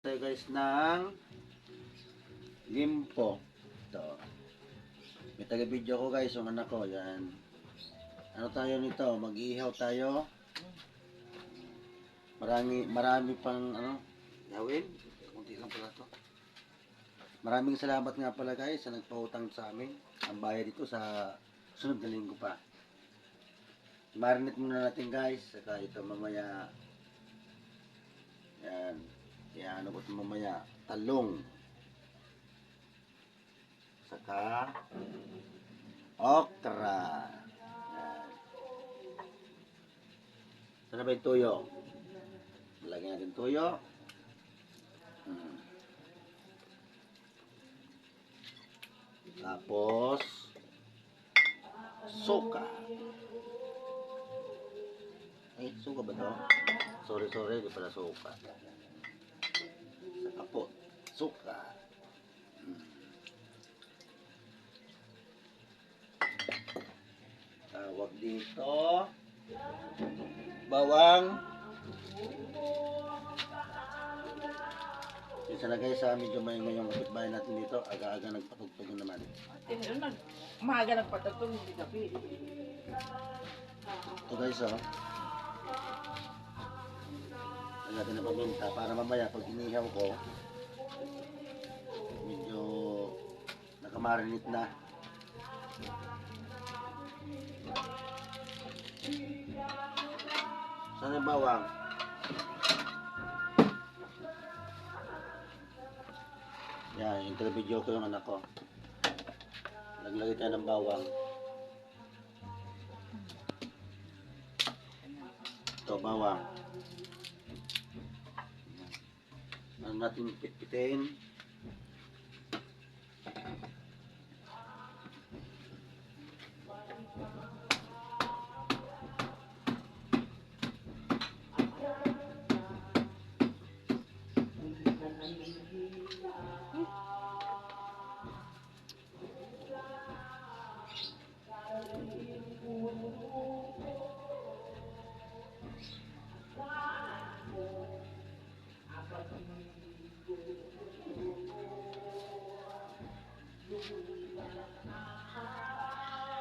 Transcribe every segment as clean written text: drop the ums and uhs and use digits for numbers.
tayo guys ng limpo. Ito. May taga-video ko guys, yung anak ko. Yan. Ano tayo nito? Mag-iihaw tayo. Marami pang ano, gawin. Kunti lang pala to. Maraming salamat nga pala guys sa nagpautang sa amin. Ang bayad dito sa sunod na linggo pa. Marinate muna natin guys. Saka ito mamaya. Yan. Kaya ano ko ito mamaya. Talong. Saka okra. Yan. Sana ba yung tuyo? Lagyan natin tuyo. Tapos suka. Ay, suka ba to? Sorry, di pala suka. Saka po, suka. Tawag dito bawang. Minsan na guys, medyo may ngayong kapitbahay natin dito, aga-aga nagpatugtog naman. Maaga nagpatugtog, hindi gabi. Ito guys, oh. Lagyan na paminta para mamaya pag inihaw ko, medyo nakamarinate na. Saan yung bawang? Yan, yung video ko yung anak ko. Naglagay tayo ng bawang. Ito, bawang. Ano natin pitpitin.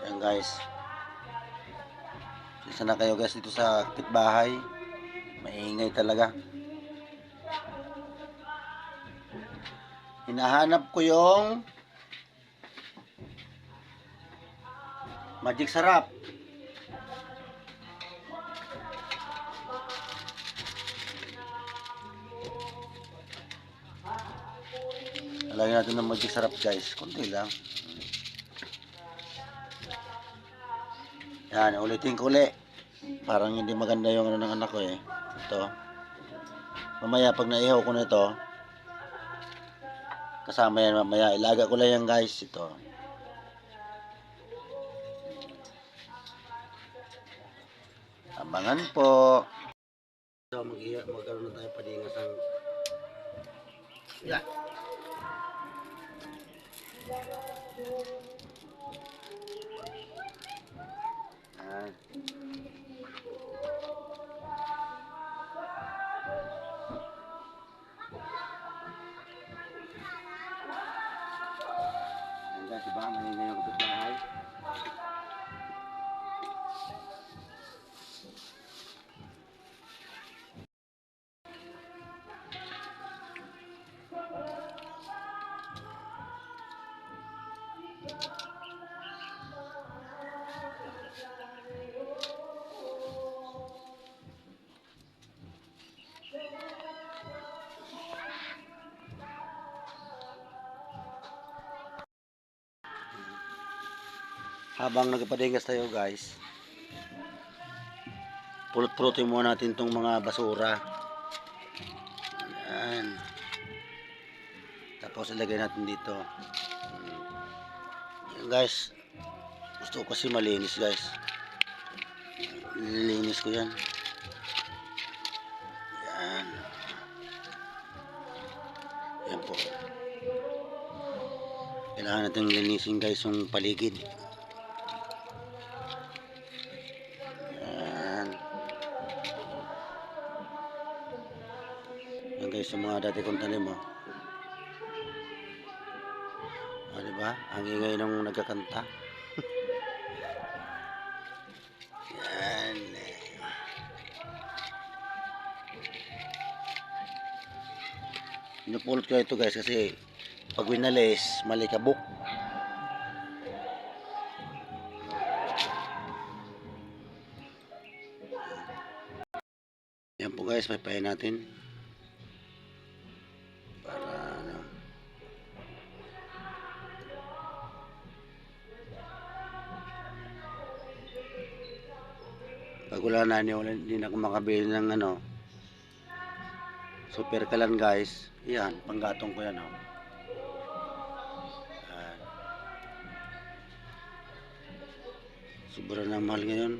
Ayan guys. Isa na kayo guys dito sa kapitbahay. Maingay talaga. Hinahanap ko yung magic sarap. Lagyan natin ng magic sarap guys. Kunti lang. Yan, ulitin ko ulit. Parang hindi maganda yung ano ng anak ko eh. Ito. Mamaya pag naihaw ko na ito, kasama yan mamaya. Ilaga ko lang yan guys. Ito. Abangan po. So, magkaroon na tayo padingas ang... Yeah. Yan diba? Maingay ang kapitbahay. Habang nagpadingas tayo guys, pulot-pulutin muna natin itong mga basura. Yan. Tapos ilagay natin dito. Yan guys, gusto ko kasi malinis guys. Nililinis ko yan. Yan. Yan po. Kailangan natin linisin guys yung paligid. Yan guys sa mga dati kong tanim, oh. Ah, diba? Ang ingay nung nagkakanta. Yan. Pinupulot ko ito guys kasi pag winalis, malikabok. Yan po guys, paypayin natin. Para ano. Pag wala na, hindi na ako makabili ng ano. Super kalan guys. Yan, panggatong ko yan, oh. Yan. Sobrang na mahal ngayon.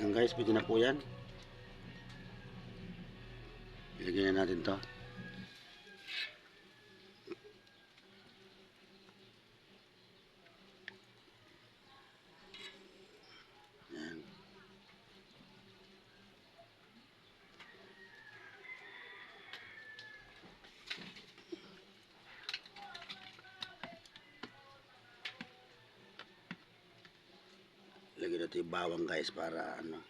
Yan guys, pwede na po yan. Ilagay na natin to. Yan. Ilagay natin yung bawang guys para ano.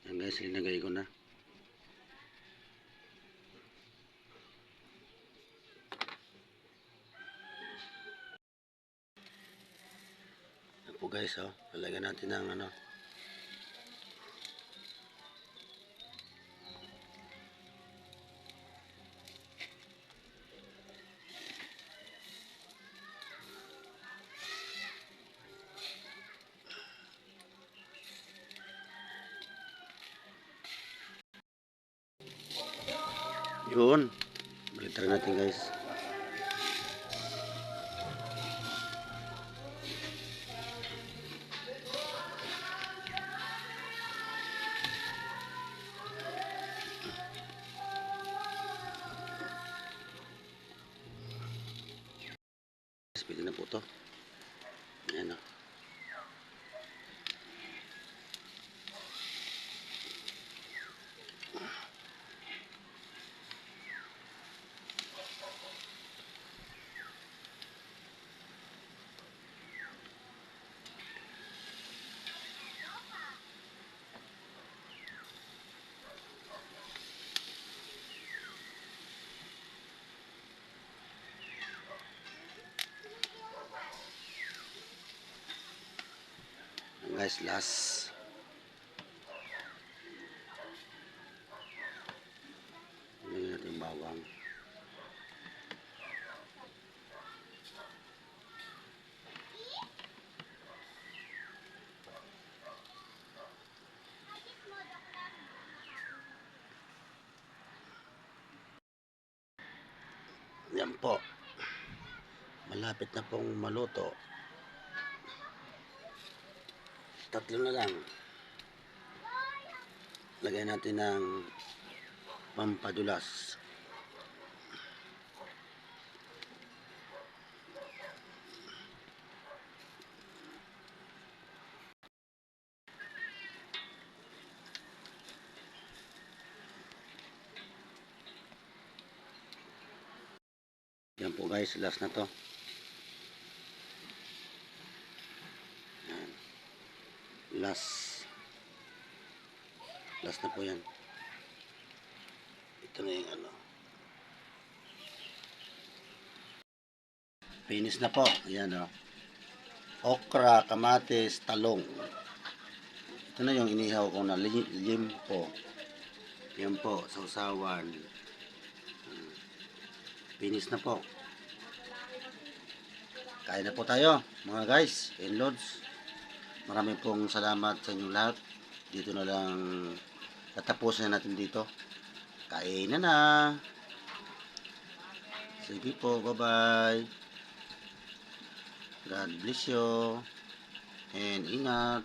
Yan guys, linagay ko na. Yan po guys, oh. Lalagyan natin ng ano. Yun. Baliktad natin guys. Pwede na po to. Ayan o. Guys, last. Lagyan natin yung bawang. Yan po. Malapit na pong maluto. Tatlo na lang. Lagyan natin ng pampadulas. Yan po guys, last na to. Yan. Last na po yan. Ito na yung ano. Finish na po. Ayan o. Okra, kamatis, talong. Ito na yung inihaw ko na limpo. Yan po, sausawan. Finish na po. Kain na po tayo, mga guys and lords. Maraming pong salamat sa inyong lahat. Dito na lang tatapusin na natin dito. Kain na. Sige po, bye-bye. God bless you. And ingat.